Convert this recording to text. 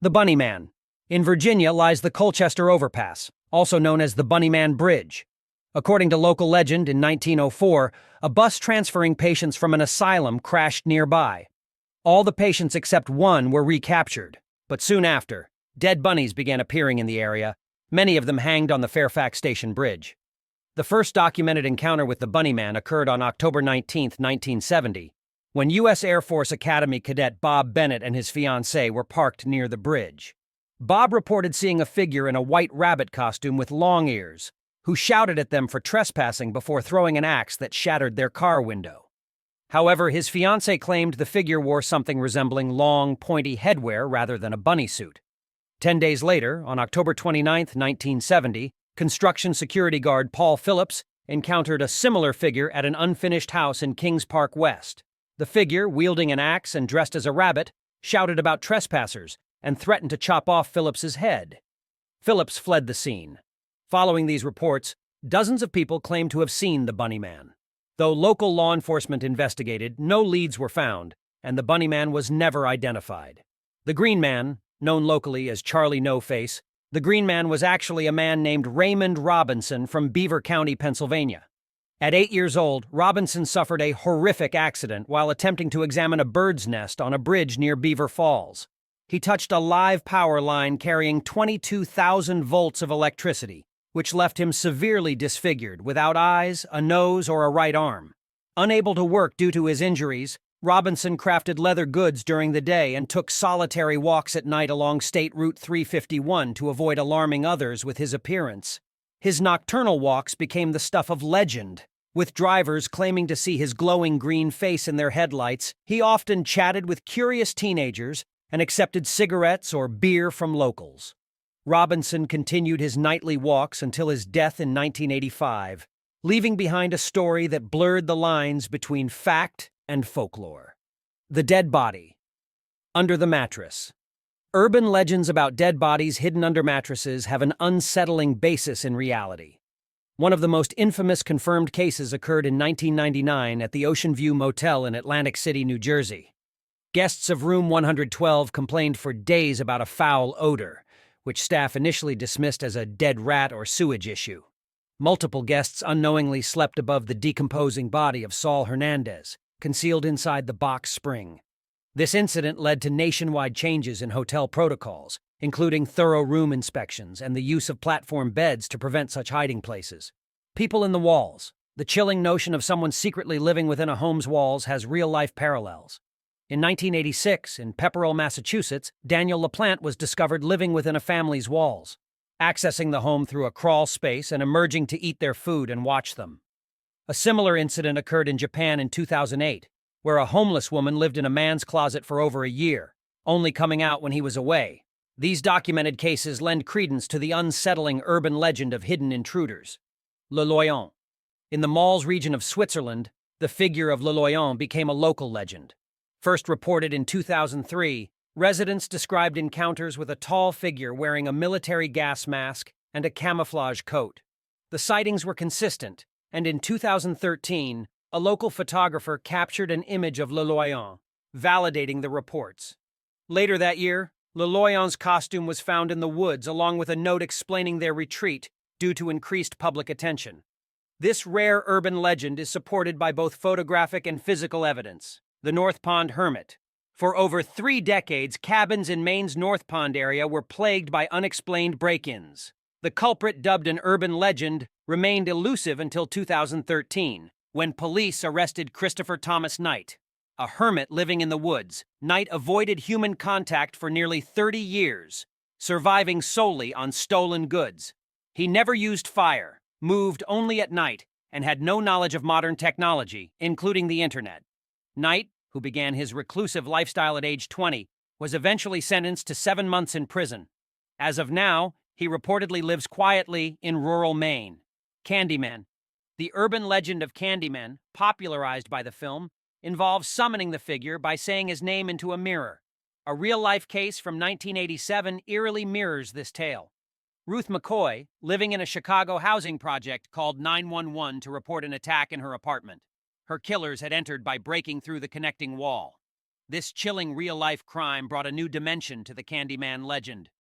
The Bunny Man. In Virginia lies the Colchester Overpass, also known as the Bunny Man Bridge. According to local legend, in 1904, a bus transferring patients from an asylum crashed nearby. All the patients except one were recaptured, but soon after, dead bunnies began appearing in the area, many of them hanged on the Fairfax Station Bridge. The first documented encounter with the Bunny Man occurred on October 19, 1970, when U.S. Air Force Academy cadet Bob Bennett and his fiancée were parked near the bridge. Bob reported seeing a figure in a white rabbit costume with long ears, who shouted at them for trespassing before throwing an axe that shattered their car window. However, his fiancée claimed the figure wore something resembling long, pointy headwear rather than a bunny suit. 10 days later, on October 29, 1970, construction security guard Paul Phillips encountered a similar figure at an unfinished house in Kings Park West. The figure, wielding an axe and dressed as a rabbit, shouted about trespassers and threatened to chop off Phillips's head. Phillips fled the scene. Following these reports, dozens of people claimed to have seen the Bunny Man. Though local law enforcement investigated, no leads were found, and the Bunny Man was never identified. The Green Man, known locally as Charlie No Face, the Green Man was actually a man named Raymond Robinson from Beaver County, Pennsylvania. At 8 years old, Robinson suffered a horrific accident while attempting to examine a bird's nest on a bridge near Beaver Falls. He touched a live power line carrying 22,000 volts of electricity, which left him severely disfigured, without eyes, a nose, or a right arm. Unable to work due to his injuries, Robinson crafted leather goods during the day and took solitary walks at night along State Route 351 to avoid alarming others with his appearance. His nocturnal walks became the stuff of legend, with drivers claiming to see his glowing green face in their headlights. He often chatted with curious teenagers and accepted cigarettes or beer from locals. Robinson continued his nightly walks until his death in 1985, leaving behind a story that blurred the lines between fact and folklore. The dead body. Under the mattress. Urban legends about dead bodies hidden under mattresses have an unsettling basis in reality. One of the most infamous confirmed cases occurred in 1999 at the Ocean View Motel in Atlantic City, New Jersey. Guests of room 112 complained for days about a foul odor, which staff initially dismissed as a dead rat or sewage issue. Multiple guests unknowingly slept above the decomposing body of Saul Hernandez, concealed inside the box spring. This incident led to nationwide changes in hotel protocols, including thorough room inspections and the use of platform beds to prevent such hiding places. People in the walls. The chilling notion of someone secretly living within a home's walls has real-life parallels. In 1986, in Pepperell, Massachusetts, Daniel LaPlante was discovered living within a family's walls, accessing the home through a crawl space and emerging to eat their food and watch them. A similar incident occurred in Japan in 2008, where a homeless woman lived in a man's closet for over a year, only coming out when he was away. These documented cases lend credence to the unsettling urban legend of hidden intruders. Le Loyon. In the Malls region of Switzerland, the figure of Le Loyon became a local legend. First reported in 2003, residents described encounters with a tall figure wearing a military gas mask and a camouflage coat. The sightings were consistent, and in 2013, a local photographer captured an image of Le Loyon, validating the reports. Later that year, Le Loyon's costume was found in the woods along with a note explaining their retreat due to increased public attention. This rare urban legend is supported by both photographic and physical evidence. The North Pond Hermit. For over 3 decades, cabins in Maine's North Pond area were plagued by unexplained break-ins. The culprit, dubbed an urban legend, remained elusive until 2013, when police arrested Christopher Thomas Knight, a hermit living in the woods. Knight avoided human contact for nearly 30 years, surviving solely on stolen goods. He never used fire, moved only at night, and had no knowledge of modern technology, including the internet. Knight, who began his reclusive lifestyle at age 20, was eventually sentenced to 7 months in prison. As of now, he reportedly lives quietly in rural Maine. Candyman. The urban legend of Candyman, popularized by the film, involves summoning the figure by saying his name into a mirror. A real-life case from 1987 eerily mirrors this tale. Ruth McCoy, living in a Chicago housing project, called 911 to report an attack in her apartment. Her killers had entered by breaking through the connecting wall. This chilling real-life crime brought a new dimension to the Candyman legend.